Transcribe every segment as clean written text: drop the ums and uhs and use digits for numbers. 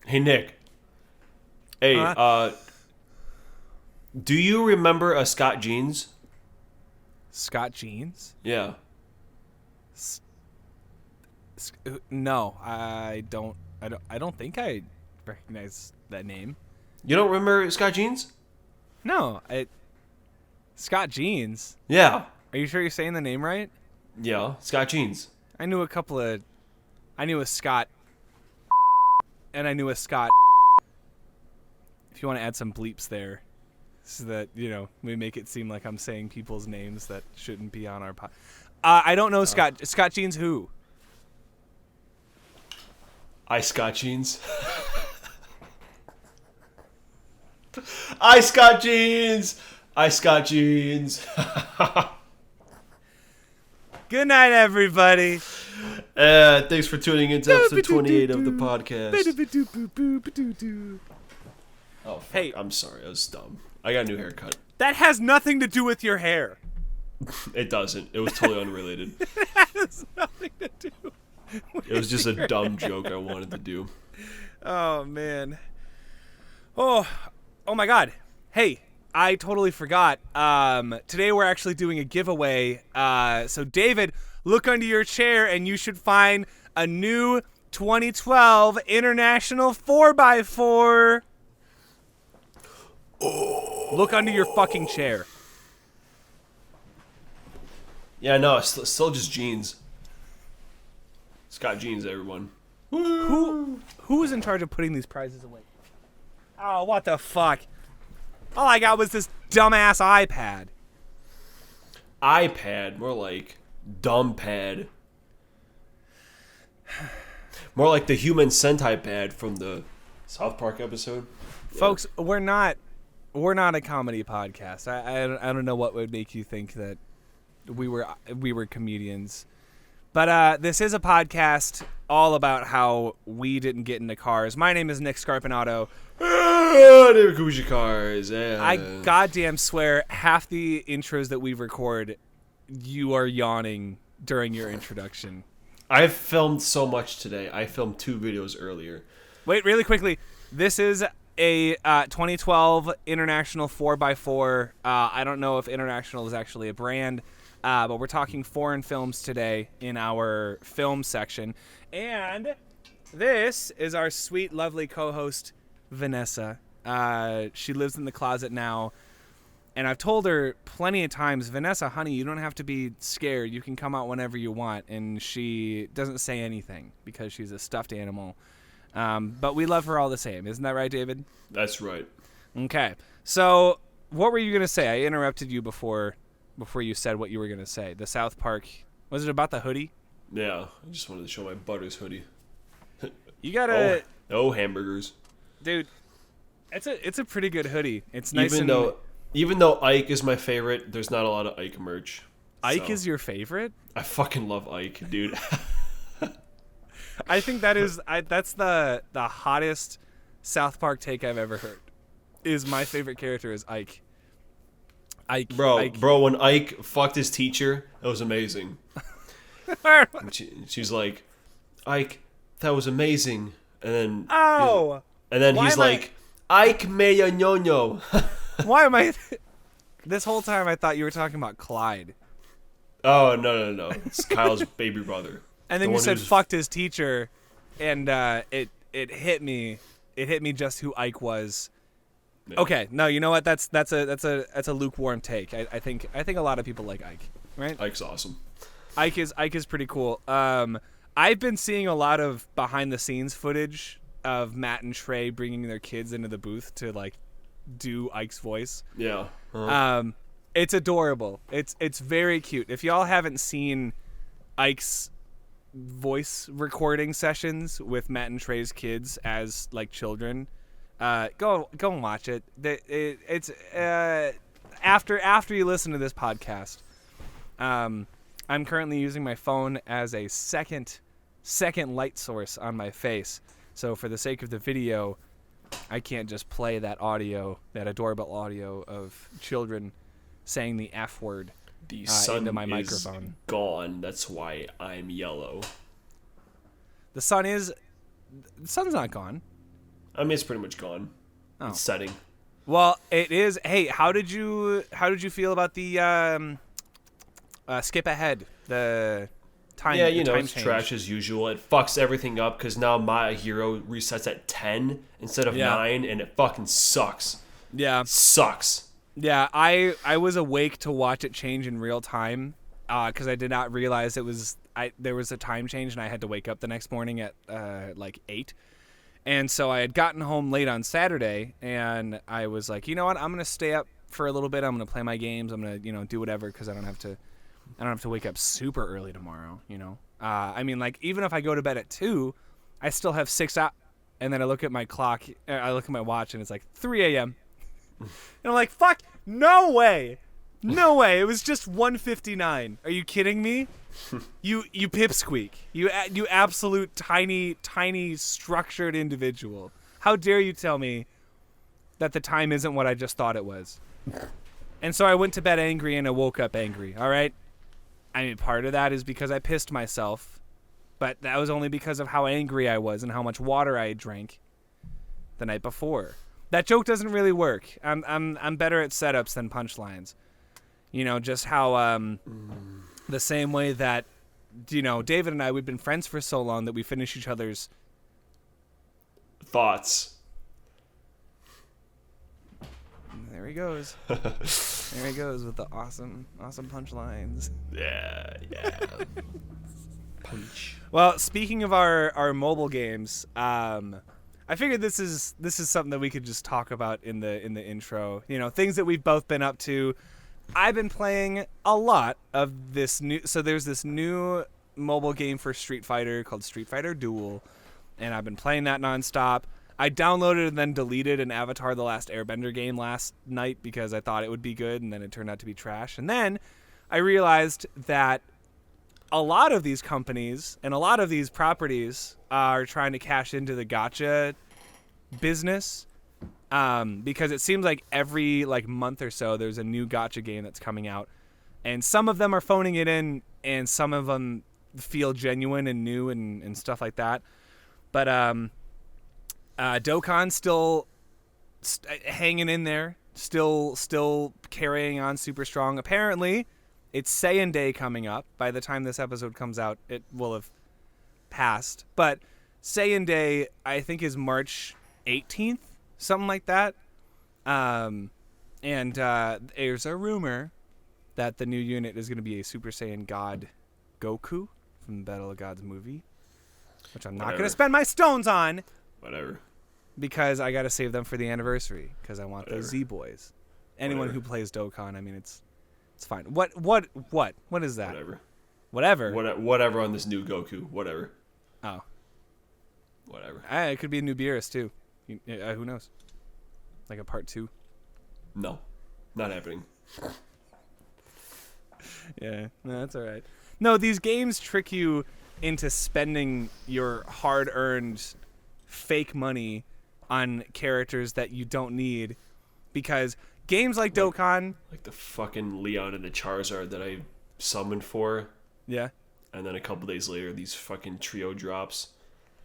Hey, Nick. Hey, do you remember a Scott Jeans? Scott Jeans? Yeah. No, I don't. I don't think I recognize that name. You don't remember Scott Jeans? No, Scott Jeans. Yeah. Are you sure you're saying the name right? Yeah, Scott Jeans. I knew a Scott, and I knew a Scott. If you want to add some bleeps there, so that we make it seem like I'm saying people's names that shouldn't be on our pod. I don't know Scott Jeans who. I Scott Jeans. I Scott Jeans. I Scott Jeans. Good night, everybody. Thanks for tuning into episode 28 of the podcast. Oh, fuck. Hey. I'm sorry. I was dumb. I got a new haircut. That has nothing to do with your hair. It doesn't. It was totally unrelated. That has nothing to do. It was just a dumb joke I wanted to do. Oh, man. Oh my God. Hey, I totally forgot. Today we're actually doing a giveaway. So David, look under your chair and you should find a new 2012 International 4x4. Oh. Look under your fucking chair. Yeah, no, it's still just jeans. Scott Jeans, everyone. Who is in charge of putting these prizes away? Oh, what the fuck? All I got was this dumbass iPad. iPad, more like dumb pad. More like the human Sentai pad from the South Park episode. Folks, we're not a comedy podcast. I don't know what would make you think that we were comedians. But this is a podcast all about how we didn't get into cars. My name is Nick Scarpinato. David Kuji Cars. Yeah. I goddamn swear half the intros that we record, you are yawning during your introduction. I've filmed so much today. I filmed 2 videos earlier. Wait, really quickly. This is a 2012 International 4x4. I don't know if International is actually a brand. But we're talking foreign films today in our film section. And this is our sweet, lovely co-host, Vanessa. She lives in the closet now. And I've told her plenty of times, Vanessa, honey, you don't have to be scared. You can come out whenever you want. And she doesn't say anything because she's a stuffed animal. But we love her all the same. Isn't that right, David? That's right. Okay. So what were you going to say? I interrupted you before you said what you were going to say. The South Park, was it about the hoodie? Yeah, I just wanted to show my Butters hoodie. You gotta... Oh, hamburgers. Dude, it's a pretty good hoodie. It's nice Even though Ike is my favorite, there's not a lot of Ike merch. Ike is your favorite? I fucking love Ike, dude. I think that's the hottest South Park take I've ever heard. Is my favorite character is Ike. Bro, when Ike fucked his teacher, that was amazing. She's like, Ike, that was amazing. And then he's like, Ike meya ñoño. Why am I... This whole time I thought you were talking about Clyde. Oh, no. It's Kyle's baby brother. And then you said fucked his teacher, and it hit me. It hit me just who Ike was. Yeah. Okay, no, you know what? That's a lukewarm take. I think a lot of people like Ike, right? Ike's awesome. Ike is pretty cool. I've been seeing a lot of behind the scenes footage of Matt and Trey bringing their kids into the booth to like do Ike's voice. Yeah. It's adorable. It's very cute. If y'all haven't seen Ike's voice recording sessions with Matt and Trey's kids as like children, go and watch it. It's after you listen to this podcast. I'm currently using my phone as a second light source on my face. So for the sake of the video, I can't just play that audio, that adorable audio of children saying the F word into my microphone. Is gone. That's why I'm yellow. The sun's not gone. I mean, it's pretty much gone. Oh. It's setting. Well, it is. Hey, how did you feel about the skip ahead, the time? Yeah, the time it's change? trash as usual. It fucks everything up because now My Hero resets at 10 instead of 9, and it fucking sucks. Yeah, It sucks. yeah. I was awake to watch it change in real time because I did not realize there was a time change, and I had to wake up the next morning at like 8. And so I had gotten home late on Saturday, and I was like, you know what? I'm gonna stay up for a little bit. I'm gonna play my games. I'm gonna, do whatever because I don't have to wake up super early tomorrow. I mean, like even if I go to bed at 2, I still have 6 hours. And then I look at my clock. I look at my watch, and it's like 3 a.m. And I'm like, fuck, no way. No way. It was just 1:59. Are you kidding me? You pipsqueak. You absolute tiny structured individual. How dare you tell me that the time isn't what I just thought it was? And so I went to bed angry and I woke up angry. All right. I mean, part of that is because I pissed myself, but that was only because of how angry I was and how much water I drank the night before. That joke doesn't really work. I'm better at setups than punchlines. Just how the same way that David and I, we've been friends for so long that we finish each other's thoughts. There he goes. There he goes with the awesome punchlines. Yeah. Punch. Well, speaking of our mobile games, I figured this is something that we could just talk about in the intro. Things that we've both been up to. I've been playing a lot of this new. So there's this new mobile game for Street Fighter called Street Fighter Duel, and I've been playing that nonstop. I downloaded and then deleted an Avatar: The Last Airbender game last night because I thought it would be good, and then it turned out to be trash. And then I realized that a lot of these companies and a lot of these properties are trying to cash into the gacha business. Because it seems like every month or so there's a new gacha game that's coming out, and some of them are phoning it in, and some of them feel genuine and new and stuff like that. But Dokkan still hanging in there, still carrying on super strong. Apparently, it's Saiyan Day coming up. By the time this episode comes out, it will have passed. But Saiyan Day, I think, is March 18th. Something like that. And there's a rumor that the new unit is going to be a Super Saiyan God Goku from the Battle of Gods movie, which I'm not going to spend my stones on. Whatever. Because I got to save them for the anniversary because I want those Z-Boys. Anyone who plays Dokkan, I mean, it's fine. What is that? Whatever. Whatever on this new Goku. Whatever. Oh. Whatever. It could be a new Beerus, too. Who knows? Like a part 2? No, not happening. Yeah, no, that's all right. No, these games trick you into spending your hard-earned fake money on characters that you don't need, because games like Dokkan, like the fucking Leon and the Charizard that I summoned for. Yeah. And then a couple days later, these fucking trio drops.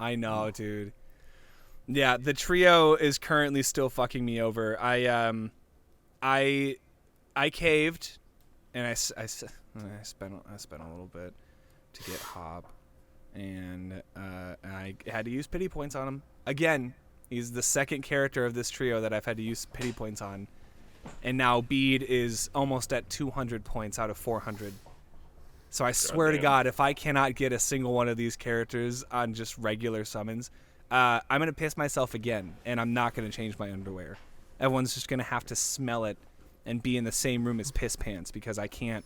I know, dude. Yeah, the trio is currently still fucking me over. I caved, and I spent a little bit to get Hob, and I had to use pity points on him again. He's the second character of this trio that I've had to use pity points on, and now Bede is almost at 200 points out of 400. So I swear to God, if I cannot get a single one of these characters on just regular summons, I'm going to piss myself again, and I'm not going to change my underwear. Everyone's just going to have to smell it and be in the same room as piss pants because I can't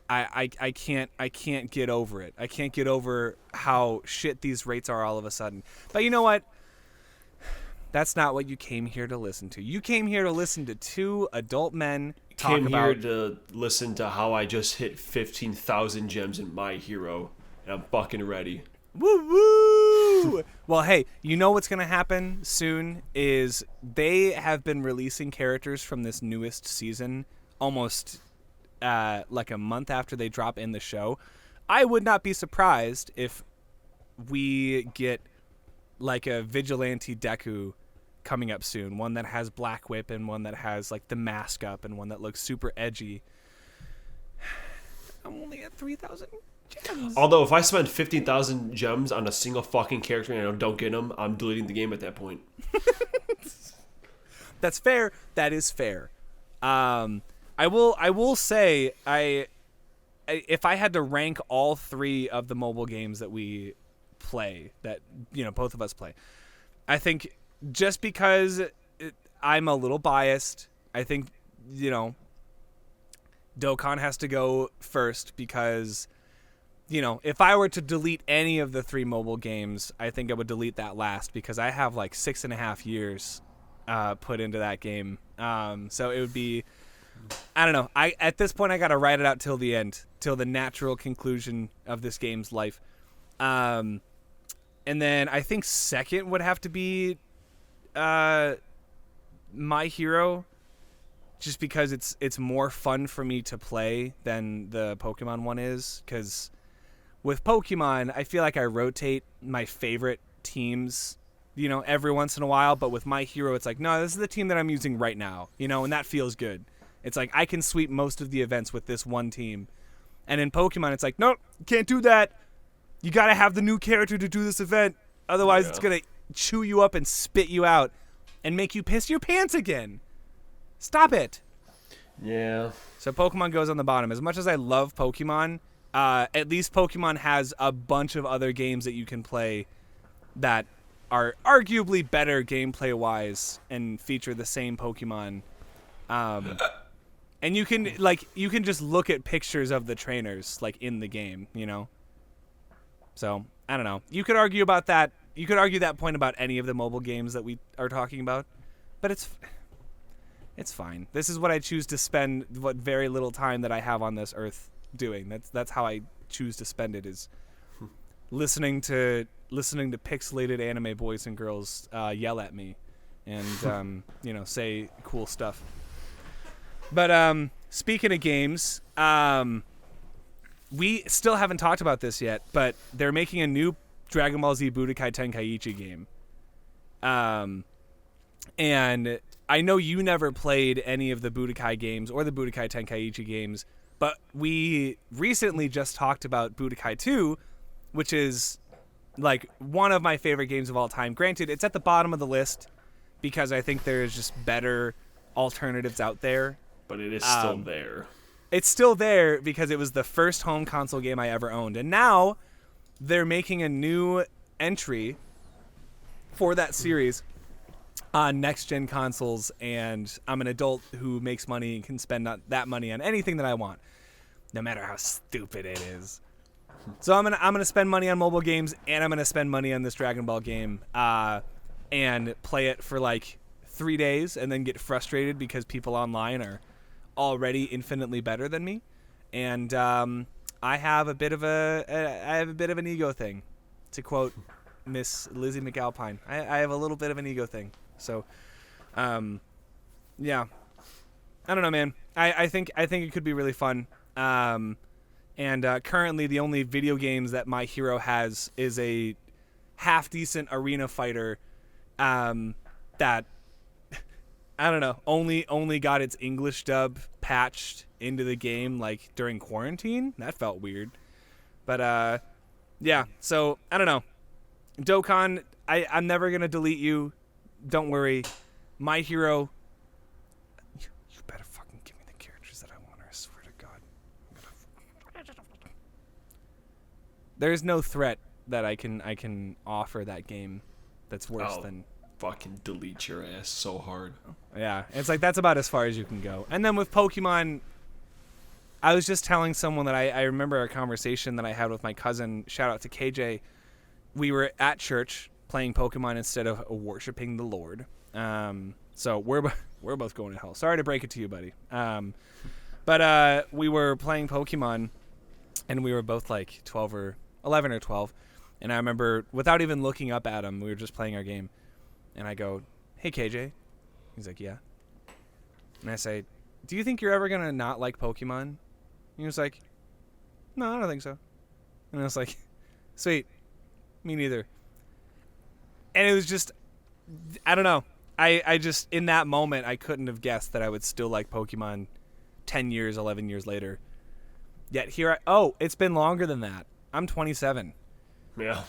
get over it. I can't get over how shit these rates are all of a sudden. But you know what? That's not what you came here to listen to. You came here to listen to two adult men talk came about... here to listen to how I just hit 15,000 gems in My Hero, and I'm fucking ready. Woo woo! Well, hey, you know what's going to happen soon is they have been releasing characters from this newest season almost like a month after they drop in the show. I would not be surprised if we get like a vigilante Deku coming up soon. One that has Black Whip and one that has like the mask up and one that looks super edgy. I'm only at 3,000 gems. Although if I spend 15,000 gems on a single fucking character and I don't get them, I'm deleting the game at that point. That's fair. That is fair. I will say if I had to rank all three of the mobile games that we play, that both of us play, I think just because I'm a little biased, I think Dokkan has to go first because if I were to delete any of the three mobile games, I think I would delete that last because I have like 6.5 years put into that game. So it would be, I don't know. At this point I got to ride it out till the end, till the natural conclusion of this game's life. And then I think second would have to be My Hero, just because it's more fun for me to play than the Pokemon one is. Because with Pokemon, I feel like I rotate my favorite teams, every once in a while. But with My Hero, it's like, no, this is the team that I'm using right now, and that feels good. It's like I can sweep most of the events with this one team. And in Pokemon, it's like, nope, can't do that. You got to have the new character to do this event. Otherwise, it's going to chew you up and spit you out and make you piss your pants again. Stop it. Yeah. So Pokemon goes on the bottom. As much as I love Pokemon, at least Pokemon has a bunch of other games that you can play that are arguably better gameplay-wise and feature the same Pokemon. And you can just look at pictures of the trainers in the game, So, I don't know. You could argue about that. You could argue that point about any of the mobile games that we are talking about, but it's fine. This is what I choose to spend what very little time that I have on this earth doing. That's how I choose to spend it, is listening to pixelated anime boys and girls yell at me and say cool stuff. But speaking of games, we still haven't talked about this yet, but they're making a new Dragon Ball Z Budokai Tenkaichi game. And I know you never played any of the Budokai games or the Budokai Tenkaichi games, but we recently just talked about Budokai 2, which is one of my favorite games of all time. Granted, it's at the bottom of the list because I think there's just better alternatives out there. But it is still there. It's still there because it was the first home console game I ever owned. And now they're making a new entry for that series on next-gen consoles, and I'm an adult who makes money and can spend that money on anything that I want, no matter how stupid it is. So I'm gonna spend money on mobile games, and I'm gonna spend money on this Dragon Ball game, and play it for 3 days, and then get frustrated because people online are already infinitely better than me, and I have a bit of an ego thing, to quote Miss Lizzie McAlpine. I have a little bit of an ego thing. So, yeah, I don't know, man. I think it could be really fun. And currently the only video games that My Hero has is a half decent arena fighter, that I don't know, only got its English dub patched into the game during quarantine. That felt weird. But yeah, so I don't know. Dokkan, I'm never gonna delete you. Don't worry. My Hero, you better fucking give me the characters that I want, or I swear to God. There's no threat that I can offer that game that's worse than fucking delete your ass so hard. Yeah, it's that's about as far as you can go. And then with Pokemon, I was just telling someone that I remember a conversation that I had with my cousin. Shout out to KJ. We were at church playing Pokemon instead of worshiping the Lord. So we're both going to hell. Sorry to break it to you, buddy. But we were playing Pokemon, and we were both 11 or 12. And I remember, without even looking up at him, we were just playing our game. And I go, "Hey, KJ." He's like, "Yeah." And I say, "Do you think you're ever going to not like Pokemon?" And he was like, "No, I don't think so." And I was like, "Sweet. Me neither." And it was just, I don't know. I just, in that moment, I couldn't have guessed that I would still like Pokemon 10 years, 11 years later. Yet here it's been longer than that. I'm 27. Yeah.